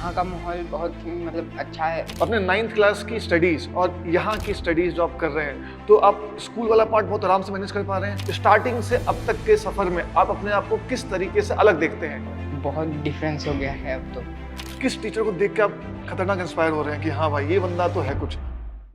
यहाँ का माहौल बहुत ही मतलब अच्छा है। अपने 9th क्लास की स्टडीज और यहाँ की स्टडीज जो आप कर रहे हैं, तो आप स्कूल वाला पार्ट बहुत आराम से मैनेज कर पा रहे हैं। स्टार्टिंग से अब तक के सफर में आप अपने आप को किस तरीके से अलग देखते हैं? बहुत डिफरेंस हो गया है अब तो। किस टीचर को देख के आप खतरनाक इंस्पायर हो रहे हैं कि हाँ भाई, ये बंदा तो है कुछ?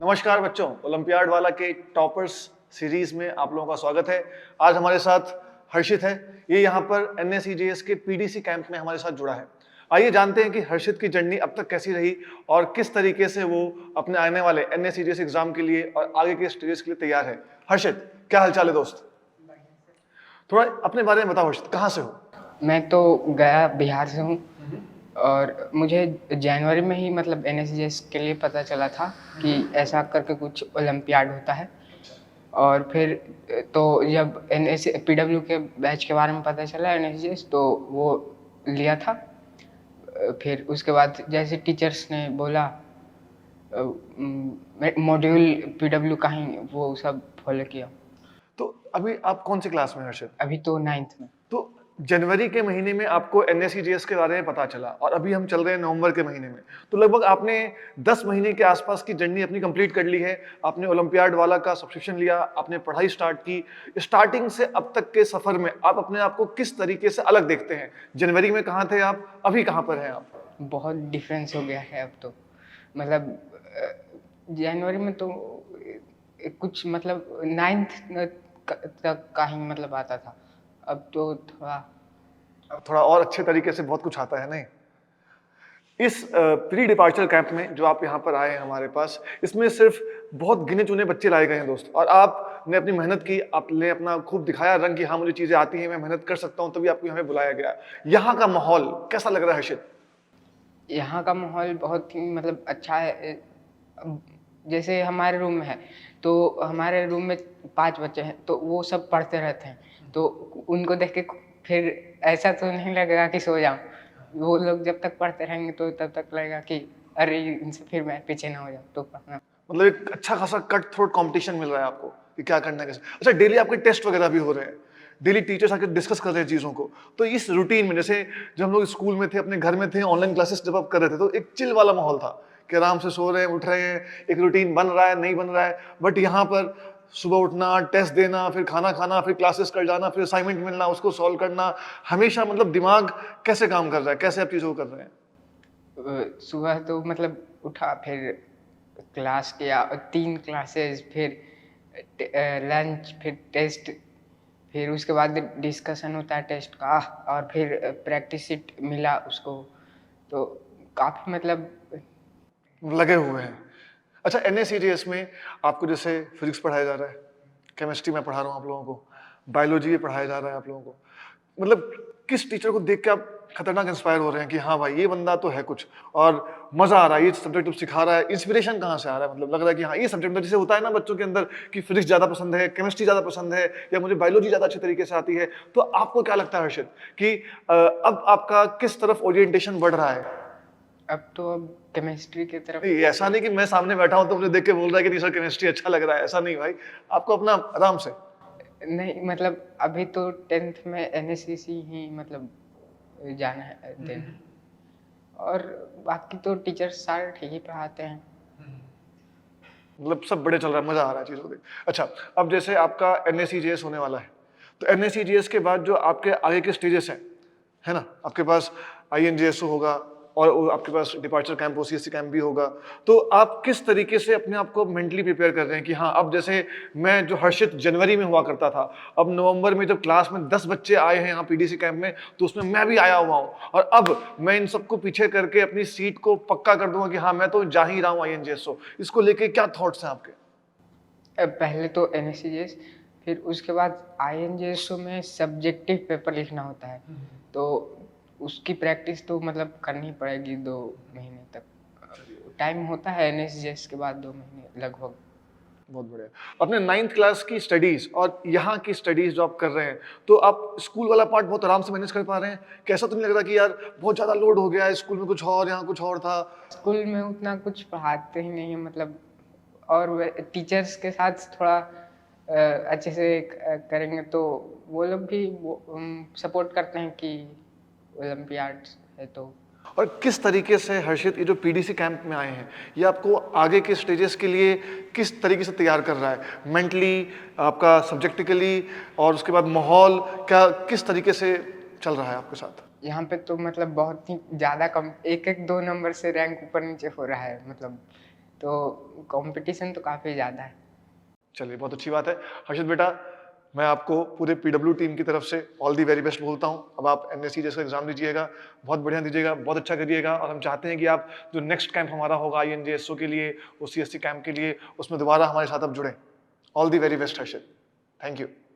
नमस्कार बच्चों, ओलंपियाड वाला के टॉपर्स सीरीज में आप लोगों का स्वागत है। आज हमारे साथ हर्षित है। ये यहाँ पर NSEJS के PDC कैंप में हमारे साथ जुड़ा है। आइए जानते हैं कि हर्षित की जर्नी अब तक कैसी रही और किस तरीके से वो अपने आने वाले NSEJS एग्जाम के लिए और आगे के स्टेजेस के लिए तैयार है। हर्षित, क्या हालचाल है दोस्त? थोड़ा अपने बारे में बताओ हर्षित, कहाँ से हो? मैं तो गया बिहार से हूँ और मुझे जनवरी में ही मतलब NSEJS के लिए पता चला था कि ऐसा करके कुछ ओलंपियाड होता है। और फिर तो जब PW के बैच के बारे में पता चला NSEJS, तो वो लिया था। फिर उसके बाद जैसे टीचर्स ने बोला मॉड्यूल PW का ही वो सब फॉलो किया। तो अभी आप कौन सी क्लास में हर्षित? अभी तो 9th में। तो जनवरी के महीने में आपको NSEJS के बारे में पता चला और अभी हम चल रहे हैं नवंबर के महीने में, तो लगभग आपने 10 महीने के आसपास की जर्नी अपनी कंप्लीट कर ली है। आपने ओलंपियाड वाला का सब्सक्रिप्शन लिया, आपने पढ़ाई स्टार्ट की। स्टार्टिंग से अब तक के सफर में आप अपने आप को किस तरीके से अलग देखते हैं? जनवरी में कहाँ थे आप, अभी कहाँ पर हैं आप? बहुत डिफरेंस हो गया है अब तो। मतलब जनवरी में तो कुछ मतलब 9th तक का ही मतलब आता था। अब तो थोड़ा और अच्छे तरीके से बहुत कुछ आता है नहीं? इस प्री डिपार्चर कैंप में जो आप यहाँ पर आए हैं हमारे पास, इसमें सिर्फ बहुत गिने चुने बच्चे लाए गए हैं दोस्त, और आपने अपनी मेहनत की, आपने अपना खूब दिखाया रंग कि हाँ मुझे चीजें आती हैं, मैं मेहनत कर सकता हूँ, तभी आपको यहाँ बुलाया गया। यहाँ का माहौल कैसा लग रहा है हर्षित? यहाँ का माहौल बहुत ही मतलब अच्छा है। जैसे हमारे रूम में है, तो हमारे रूम में 5 बच्चे हैं, तो वो सब पढ़ते रहते हैं, तो उनको देख के फिर ऐसा तो नहीं लगेगा कि सो जाऊं। वो लोग जब तक पढ़ते रहेंगे तो तब तक लगेगा कि अरे इनसे फिर मैं पीछे ना हो जाऊं, तो पढ़ना। मतलब एक अच्छा खासा कट थ्रोट कंपटीशन मिल रहा है आपको कि क्या करना है कैसे। अच्छा, डेली आपके टेस्ट वगैरह भी हो रहे हैं, डेली टीचर्स आके डिस्कस कर रहे हैं चीज़ों को, तो इस रूटीन में, जैसे जब हम लोग स्कूल में थे, अपने घर में थे, ऑनलाइन क्लासेस जब आप कर रहे थे, तो एक चिल वाला माहौल था कि आराम से सो रहे हैं, उठ रहे हैं, एक रूटीन बन रहा है, नहीं बन रहा है। बट यहाँ पर सुबह उठना, टेस्ट देना, फिर खाना खाना, फिर क्लासेस कर जाना, फिर असाइनमेंट मिलना, उसको सॉल्व करना, हमेशा मतलब दिमाग कैसे काम कर रहा है, कैसे आप चीज़ों को कर रहे हैं? सुबह तो मतलब उठा, फिर क्लास किया, 3 क्लासेस, फिर लंच, फिर टेस्ट, फिर उसके बाद डिस्कशन होता है टेस्ट का, और फिर प्रैक्टिस शीट मिला उसको, तो काफ़ी मतलब लगे हुए हैं। अच्छा, NSEJS में आपको जैसे फिजिक्स पढ़ाया जा रहा है, केमिस्ट्री में पढ़ा रहा हूँ आप लोगों को, बायोलॉजी में पढ़ाया जा रहा है आप लोगों को, मतलब किस टीचर को देख के आप खतरनाक इंस्पायर हो रहे हैं कि हाँ भाई, ये बंदा तो है कुछ और मजा आ रहा है, ये सब्जेक्ट सिखा रहा है? इंस्पिरेशन कहाँ से आ रहा है? मतलब लग रहा है कि हाँ ये सब्जेक्ट, जैसे होता है ना बच्चों के अंदर कि फिजिक्स ज्यादा पसंद है, केमिस्ट्री ज्यादा पसंद है, या मुझे बायोलॉजी ज्यादा अच्छे तरीके से आती है, तो आपको क्या लगता है हर्षित कि अब आपका किस तरफ ओरिएंटेशन बढ़ रहा है? अब केमिस्ट्री की तरफ। नहीं, ऐसा नहीं कि मैं सामने बैठा हूं तो मुझे देख के बोल रहा है कि नहीं सर केमिस्ट्री अच्छा लग रहा है, ऐसा नहीं भाई, आपको अपना आराम से। नहीं मतलब अभी तो 10th में NSCC ही मतलब जाना है देना, और बाकी तो टीचर्स सारे ठीक ही पढ़ाते हैं। मतलब सब बड़े चल रहा है, मजा आ रहा है चीजों को देख। अच्छा, अब जैसे आपका NSEJS होने वाला है, तो NSEJS के बाद जो आपके आगे के स्टेजेस हैं, है ना, आपके पास INJSO होगा और वो आपके पास डिपार्चर कैंप, OCSC कैंप भी होगा, तो आप किस तरीके से अपने आप को मेंटली प्रिपेयर कर रहे हैं कि हाँ अब जैसे मैं जो हर्षित जनवरी में हुआ करता था, अब नवंबर में जब क्लास में 10 बच्चे आए हैं यहाँ PDC कैंप में, तो उसमें मैं भी आया हुआ हूँ, और अब मैं इन सबको पीछे करके अपनी सीट को पक्का कर दूंगा कि हाँ मैं तो जा ही रहा हूँ INJSO। इसको लेके क्या थॉट्स हैं आपके? पहले तो NSCJS, फिर उसके बाद INJSO में सब्जेक्टिव पेपर लिखना होता है, तो उसकी प्रैक्टिस तो मतलब करनी पड़ेगी 2 महीने तक टाइम होता है। NSCJS के बाद 2 महीने लगभग। बहुत बढ़िया। अपने 9th क्लास की स्टडीज और यहाँ की स्टडीज जो आप कर रहे हैं, तो आप स्कूल वाला पार्ट बहुत आराम से मैनेज कर पा रहे हैं? कैसा तो नहीं लग रहा कि यार बहुत ज्यादा लोड हो गया है, स्कूल में कुछ और यहाँ कुछ और था? स्कूल में उतना कुछ पढ़ाते ही नहीं है मतलब, और टीचर्स के साथ थोड़ा अच्छे से करेंगे तो वो लोग भी सपोर्ट करते हैं कि ओलंपियाड है तो और किस तरीके से हर्षित ये जो पीडीसी कैंप में आए हैं, ये आपको आगे के स्टेजेस के लिए किस तरीके से तैयार कर रहा है? मेंटली, आपका सब्जेक्टिकली, और उसके बाद माहौल क्या किस तरीके से चल रहा है आपके साथ? यहाँ पे तो मतलब बहुत ही ज़्यादा कम, एक एक 2 नंबर से रैंक ऊपर नीचे हो रहा है मतलब, तो कंपटीशन तो काफ़ी ज़्यादा है। चलिए, बहुत अच्छी बात है। हर्षित बेटा, मैं आपको पूरे पीडब्ल्यू टीम की तरफ से ऑल दी वेरी बेस्ट बोलता हूँ। अब आप एनएससी जैसा एग्जाम दीजिएगा, बहुत बढ़िया दीजिएगा, बहुत अच्छा करिएगा, और हम चाहते हैं कि आप जो नेक्स्ट कैंप हमारा होगा आईएनजेएसओ के लिए, ओसीएससी कैंप के लिए, उसमें दोबारा हमारे साथ आप जुड़ें। All the very best Harshit. Thank you.